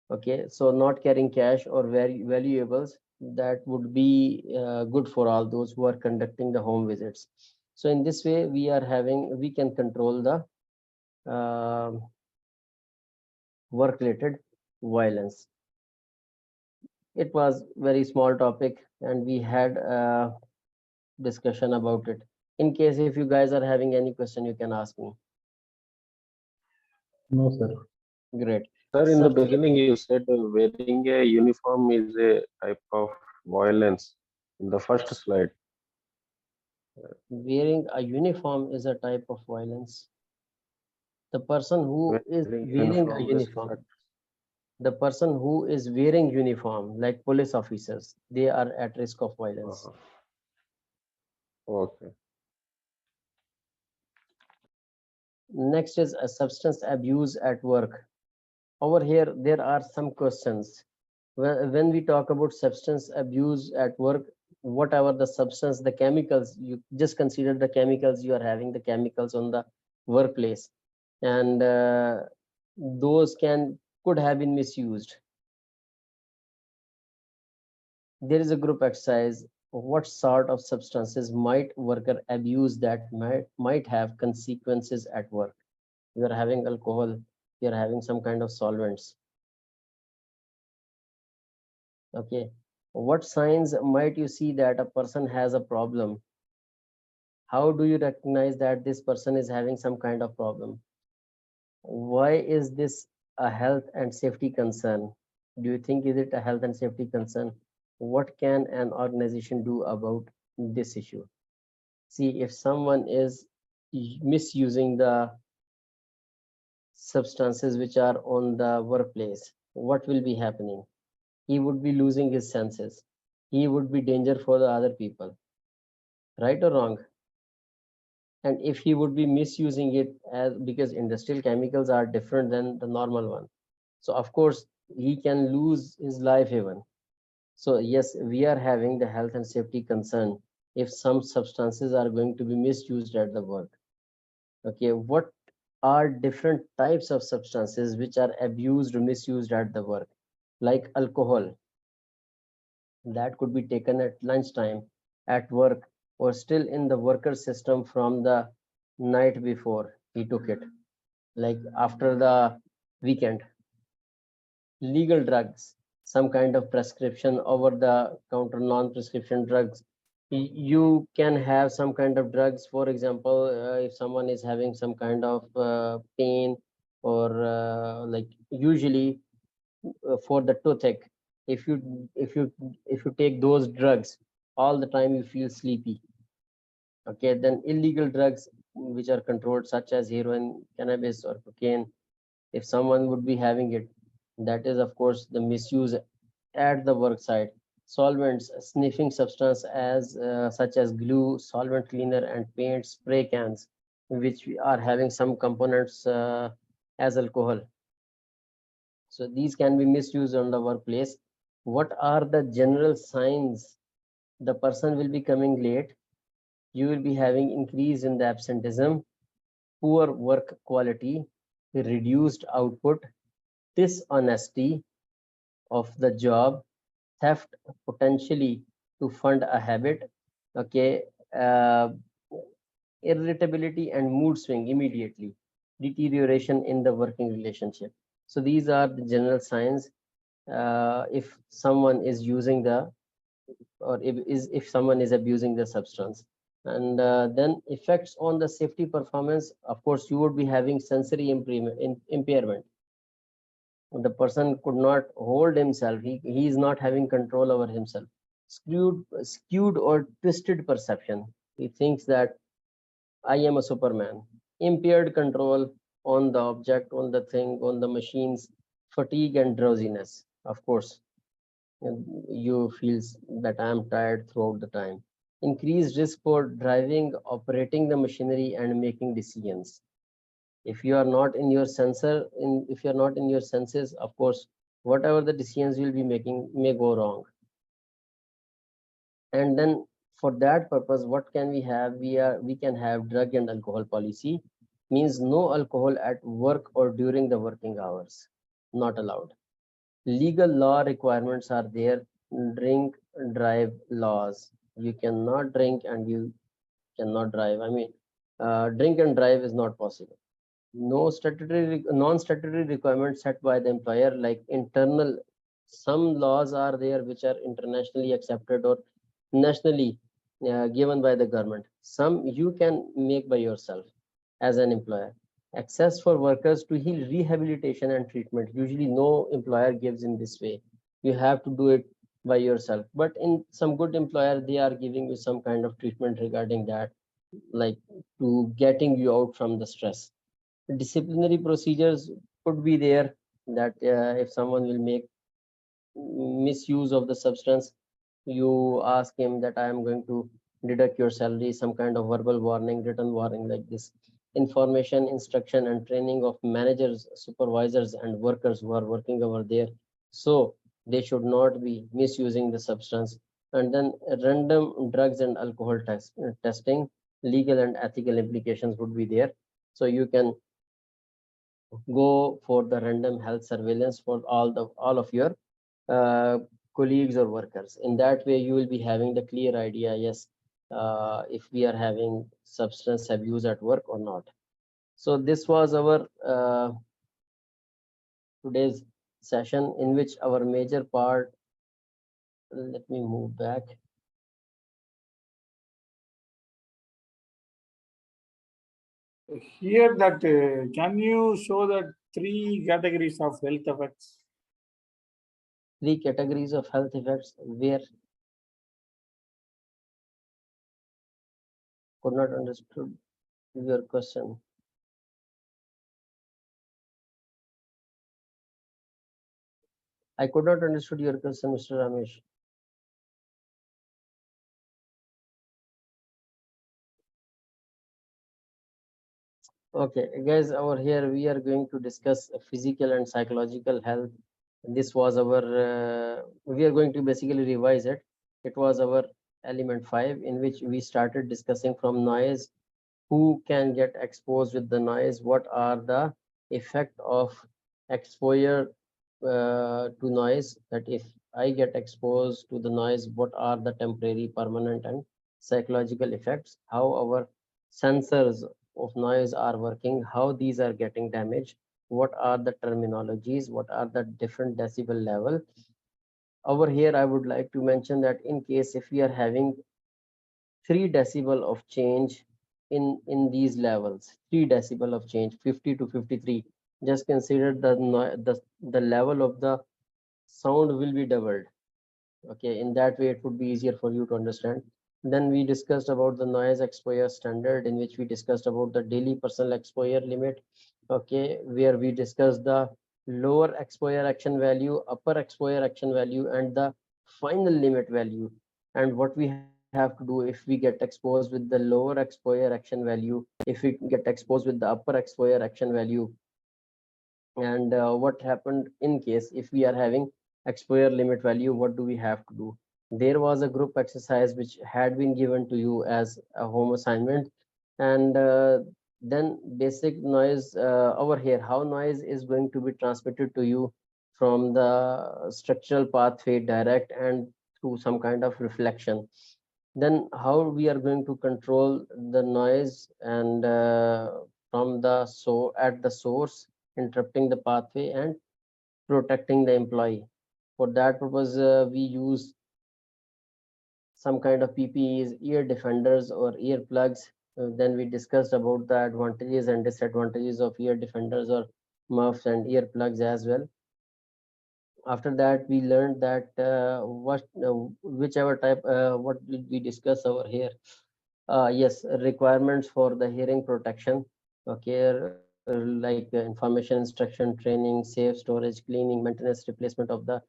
Okay, so not carrying cash or valuables, that would be good for all those who are conducting the home visits. So in this way, we can control the work related violence. It was very small topic and we had a discussion about it. In case if you guys are having any question, you can ask me. No, sir. Great. Sir, in the Sir, beginning, you said wearing a uniform is a type of violence in the first slide. wearing a uniform is a type of violence. The person who is Wearing wearing a uniform uniform, respect. the person who is wearing uniform, like police officers, they are at risk of violence. Uh-huh. Okay. Next is a substance abuse at work. over here there are some questions. When we talk about substance abuse at work, whatever the substance, the chemicals, you just consider the chemicals you are having, the chemicals on the workplace, and those could have been misused. There is a group exercise. What sort of substances might worker abuse that might have consequences at work? You are having alcohol, you are having some kind of solvents. Okay, what signs might you see that a person has a problem? How do you recognize that this person is having some kind of problem? Why is this a health and safety concern? Do you think is it a health and safety concern? What can an organization do about this issue? See, if someone is misusing the substances which are on the workplace, what will be happening? He would be losing his senses. He would be danger for the other people, right or wrong? And if he would be misusing it, as because industrial chemicals are different than the normal one, so of course he can lose his life even. So yes, we are having the health and safety concern if some substances are going to be misused at the work. Okay, what are different types of substances which are abused or misused at the work? Like alcohol, that could be taken at lunchtime, at work, or still in the worker system from the night before he took it, like after the weekend. Legal drugs, some kind of prescription over the counter non-prescription drugs. You can have some kind of drugs, for example, if someone is having some kind of pain, or like usually for the toothache, if you take those drugs all the time, you feel sleepy. Okay, then illegal drugs which are controlled, such as heroin, cannabis, or cocaine, if someone would be having it, that is of course the misuse at the work site. Solvents, sniffing substance as such as glue, solvent cleaner, and paint spray cans, which we are having some components as alcohol. So these can be misused on the workplace. What are the general signs? The person will be coming late. You will be having increase in the absenteeism, poor work quality, reduced output, dishonesty of the job, theft potentially to fund a habit. Okay, irritability and mood swing immediately, deterioration in the working relationship. So these are the general signs if someone is using the, or if someone is abusing the substance. And then effects on the safety performance, of course you would be having sensory impairment. The person could not hold himself, he is not having control over himself. Skewed or twisted perception, he thinks that I am a superman. Impaired control on the object, on the thing, on the machines. Fatigue and drowsiness, of course, and you feel that I am tired throughout the time. Increased risk for driving, operating the machinery, and making decisions. If you are not in your if you are not in your senses, of course whatever the decisions you'll be making may go wrong. And then for that purpose, what can we have? We can have drug and alcohol policy, means no alcohol at work or during the working hours, not allowed. Legal law requirements are there. Drink drive laws, you cannot drink and you cannot drive. I mean, drink and drive is not possible. No non-statutory requirements set by the employer, like internal. Some laws are there which are internationally accepted or nationally given by the government. Some you can make by yourself as an employer. Access for workers to heal, rehabilitation, and treatment. Usually no employer gives in this way. You have to do it by yourself. But in some good employer, they are giving you some kind of treatment regarding that, like to getting you out from the stress. Disciplinary procedures could be there, that if someone will make misuse of the substance, you ask him that I am going to deduct your salary, some kind of verbal warning, written warning like this. information, instruction, and training of managers, supervisors, and workers who are working over there. So they should not be misusing the substance. And then random drugs and alcohol testing, legal and ethical implications would be there. So you can go for the random health surveillance for all of your uh, colleagues or workers. In that way, you will be having the clear idea, yes, if we are having substance abuse at work or not. So this was our today's session, in which our major part, let me move back. Here that, can you show that 3 categories of health effects? 3 categories of health effects, where could not understood your question. I could not understood your question, Mr. Ramesh. Okay, guys, over here we are going to discuss physical and psychological health. This was our, we are going to basically revise it. It was our element 5, in which we started discussing from noise, who can get exposed with the noise, what are the effect of exposure to noise, that if I get exposed to the noise, what are the temporary, permanent, and psychological effects, how our sensors of noise are working, how these are getting damaged, what are the terminologies, what are the different decibel level. Over here, I would like to mention that in case if we are having 3 decibel of change in these levels, 3 decibel of change, 50 to 53, just consider the level of the sound will be doubled. Okay, in that way it would be easier for you to understand. Then we discussed about the noise exposure standard, in which we discussed about the daily personal exposure limit. Okay, where we discussed the lower exposure action value, upper exposure action value, and the final limit value, and what we have to do if we get exposed with the lower exposure action value, if we get exposed with the upper exposure action value, and what happened in case if we are having exposure limit value, what do we have to do. There was a group exercise which had been given to you as a home assignment. And then basic noise, over here, how noise is going to be transmitted to you from the structural pathway, direct and through some kind of reflection. Then how we are going to control the noise, and from the at the source, interrupting the pathway and protecting the employee. For that purpose, we use some kind of PPEs, ear defenders or ear plugs. Then we discussed about the advantages and disadvantages of ear defenders or muffs and ear plugs as well. After that, we learned that whichever type, what did we discuss over here? Yes, requirements for the hearing protection. Okay, like information, instruction, training, safe storage, cleaning, maintenance, replacement of the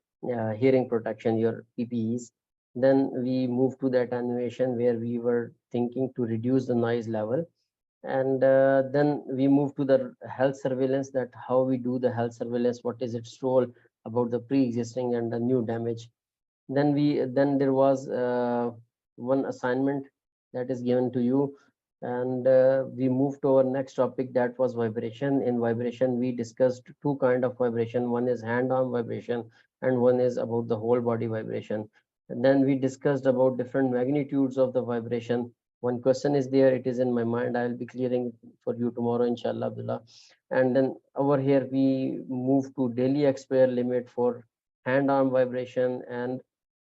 hearing protection, your PPEs. Then we moved to the attenuation, where we were thinking to reduce the noise level. And then we move to the health surveillance, that how we do the health surveillance, what is its role about the pre-existing and the new damage. Then there was one assignment that is given to you, and we moved to our next topic, that was vibration. In vibration, we discussed 2 kind of vibration. One is hand-arm vibration, and one is about the whole body vibration. And then we discussed about different magnitudes of the vibration. One question is there, it is in my mind, I will be clearing for you tomorrow, inshallah Abdullah. And then over here we move to daily exposure limit for hand-arm vibration and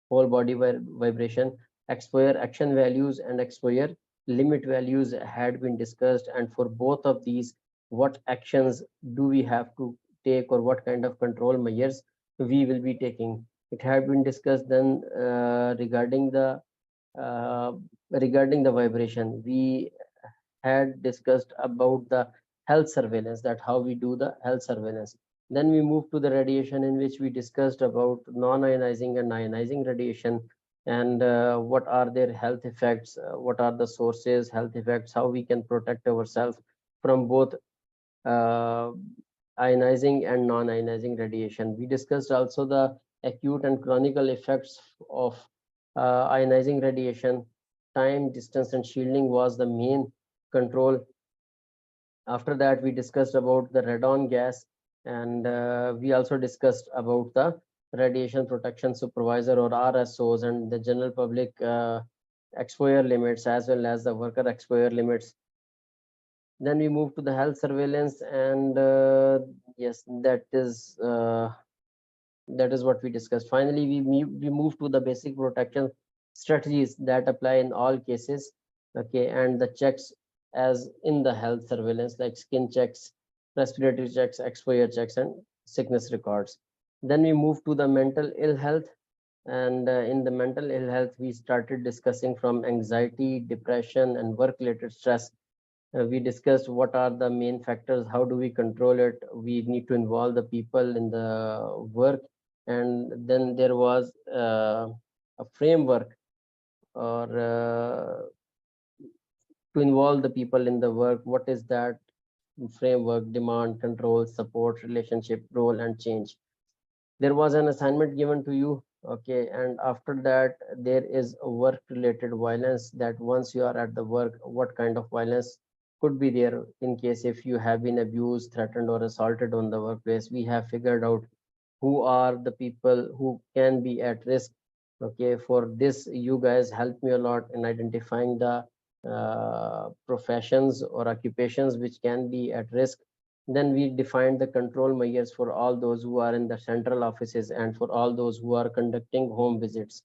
whole body vibration. Exposure action values and exposure limit values had been discussed, and for both of these, what actions do we have to take, or what kind of control measures we will be taking. It had been discussed. Then uh, regarding the vibration, we had discussed about the health surveillance, that how we do the health surveillance. Then we moved to the radiation, in which we discussed about non-ionizing and ionizing radiation, and what are their health effects, what are the sources, health effects, how we can protect ourselves from both ionizing and non-ionizing radiation. We discussed also the acute and chronic effects of ionizing radiation. Time, distance, and shielding was the main control. After that, we discussed about the radon gas, and we also discussed about the radiation protection supervisor or RSOs and the general public exposure limits as well as the worker exposure limits. Then we move to the health surveillance, and yes, that is what we discussed. Finally, we move to the basic protection strategies that apply in all cases. Okay, and the checks as in the health surveillance, like skin checks, respiratory checks, exposure checks, and sickness records. Then we move to the mental ill health, and in the mental ill health, we started discussing from anxiety, depression, and work-related stress. We discussed what are the main factors, how do we control it. We need to involve the people in the work, and then there was a framework or to involve the people in the work. What is that framework? Demand, control, support, relationship, role, and change. There was an assignment given to you. Okay, and after that there is a work related violence, that once you are at the work, what kind of violence could be there in case if you have been abused, threatened, or assaulted on the workplace. We have figured out who are the people who can be at risk. Okay, for this you guys helped me a lot in identifying the professions or occupations which can be at risk. Then we defined the control measures for all those who are in the central offices and for all those who are conducting home visits.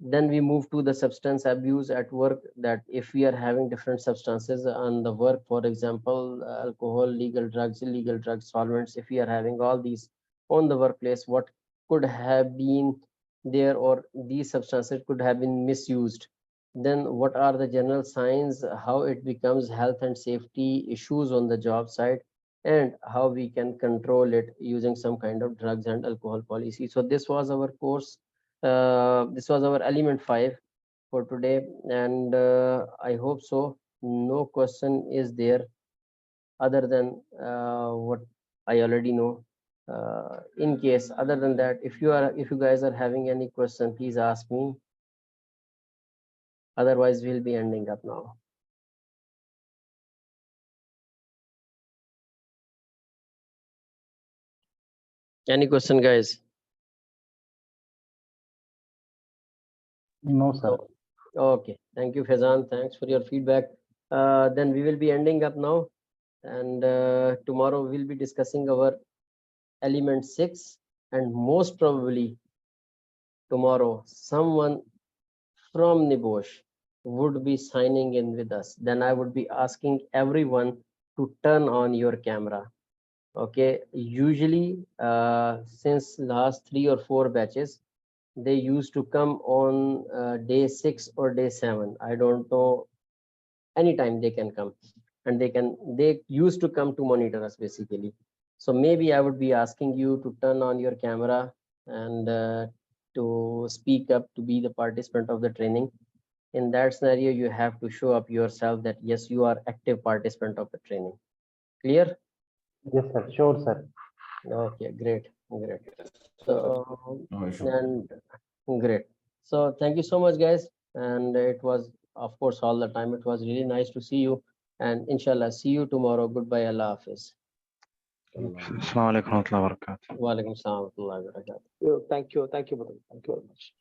Then we move to the substance abuse at work, that if we are having different substances on the work, for example, alcohol, legal drugs, illegal drugs, solvents, if we are having all these on the workplace, what could have been there, or these substances could have been misused. Then what are the general signs, how it becomes health and safety issues on the job site, and how we can control it using some kind of drugs and alcohol policy. So this was our course. This was our element 5 for today, and I hope so no question is there other than what I already know. In case other than that, if you guys are having any question, please ask me. Otherwise, we'll be ending up now. Any question, guys? No, sir. Okay, thank you, Faizan. Thanks for your feedback. Then we will be ending up now, and tomorrow we'll be discussing our element 6, and most probably tomorrow someone from Nibosh would be signing in with us. Then I would be asking everyone to turn on your camera. Okay, usually since last 3 or 4 batches, they used to come on day 6 or day 7. I don't know, anytime they can come, and they used to come to monitor us basically. So maybe I would be asking you to turn on your camera and to speak up, to be the participant of the training. In that scenario, you have to show up yourself that yes, you are active participant of the training. Clear? Yes, sir. Sure, sir. Okay, great. So No issue. and great. So thank you so much, guys. And it was, of course, all the time. It was really nice to see you. And inshallah, see you tomorrow. Goodbye. Allah Hafiz. Assalamu alaikum warahmatullahi wabarakatuh. Wa alaikum assalam wa rahmatullahi wa barakatuh. Thank you, brother. Thank you very much.